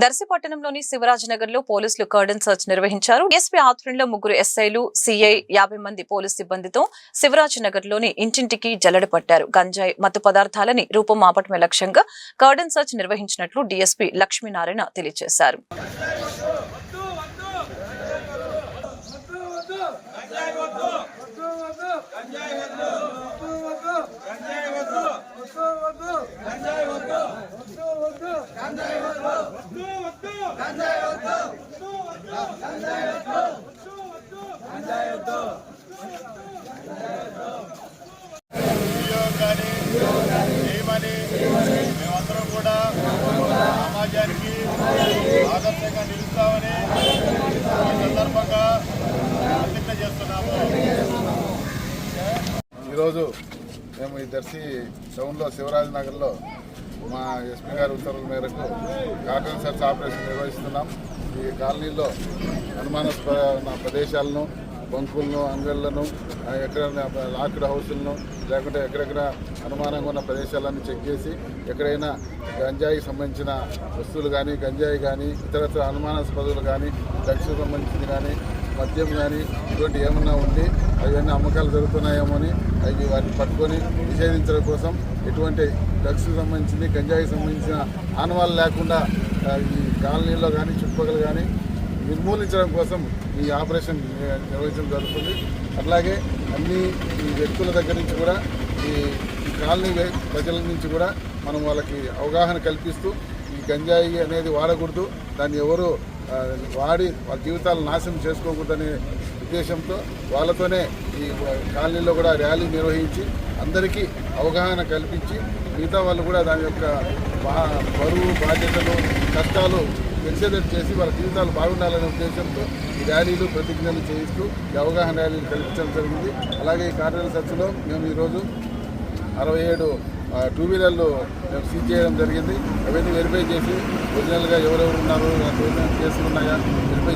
దర్శి పట్టణంలోని శివరాజనగర్ లో పోలీసులు కర్డన్ సర్చ్ నిర్వహించారు. ఎస్పీ ఆధ్వర్యంలో 3 ఎస్ఐలు, సిఐ, 50 మంది పోలీసు సిబ్బందితో శివరాజనగర్ లోని ఇంటింటికి జల్లెడ పట్టారు. గంజాయి, మత్తు పదార్థాలని రూపుమాపటమే లక్ష్యంగా కర్డన్ సర్చ్ నిర్వహించినట్లు డీఎస్పీ లక్ష్మీనారాయణ తెలియజేశారు. మేమందరం కూడా సమాజానికి ఆదర్శంగా నిలుస్తామని ఈ సందర్భంగా ప్రతిజ్ఞ చేస్తున్నాము. ఈరోజు మేము ఈ దర్శి టౌన్లో శివరాజనగర్లో మా ఎస్పీ గారి ఉత్తర్వుల మేరకు కర్డన్ సర్చ్ ఆపరేషన్ నిర్వహిస్తున్నాం. ఈ కాలనీలో అనుమానాస్పద ప్రదేశాలను, బంకులను, అంగళ్లను, ఎక్కడైనా లాక్డ్ హౌసులను, లేకుంటే ఎక్కడెక్కడ అనుమానంగా ఉన్న ప్రదేశాలన్నీ చెక్ చేసి ఎక్కడైనా గంజాయికి సంబంధించిన వస్తువులు కానీ, గంజాయి కానీ, ఇతరత్ర అనుమానాస్పదులు కానీ, డ్రగ్స్కి సంబంధించింది కానీ, మద్యం కానీ ఇటువంటి ఏమన్నా ఉండి అవన్నీ అమ్మకాలు జరుగుతున్నాయేమో అని అవి వాటిని పట్టుకొని నిషేధించడం కోసం ఎటువంటి డ్రగ్స్కి సంబంధించింది, గంజాయికి సంబంధించిన ఆనవాళ్ళు లేకుండా ఈ కాలనీలో కానీ, చుట్టుపక్కల కానీ నిర్మూలించడం కోసం ఈ ఆపరేషన్ నిర్వహించడం జరుగుతుంది. అట్లాగే అన్ని ఈ వ్యక్తుల దగ్గర నుంచి కూడా ఈ కాలనీ ప్రజల నుంచి కూడా మనం వాళ్ళకి అవగాహన కల్పిస్తూ ఈ గంజాయి అనేది వాడకూడదు, దాన్ని ఎవరు వాడి వాళ్ళ జీవితాలను నాశనం చేసుకోకూడదనే ఉద్దేశంతో వాళ్ళతోనే ఈ కాలనీలో కూడా ర్యాలీ నిర్వహించి అందరికీ అవగాహన కల్పించి మిగతా వాళ్ళు కూడా దాని యొక్క బరువు, బాధ్యతలు, కష్టాలు తెలిసేటట్టు చేసి వాళ్ళ జీవితాలు బాగుండాలనే ఉద్దేశంతో ఈ ర్యాలీలు, ప్రతిజ్ఞలు చేయిస్తూ ఈ అవగాహన ర్యాలీలు కల్పించడం జరిగింది. అలాగే ఈ కర్డన్ సర్చ్లో మేము ఈరోజు 67 2 వీలర్లు మేము సీజ్ చేయడం జరిగింది. అవన్నీ వెరిఫై చేసి ఒరిజినల్గా ఎవరెవరు ఉన్నారు, కేసులు ఉన్నాయా వెరిఫై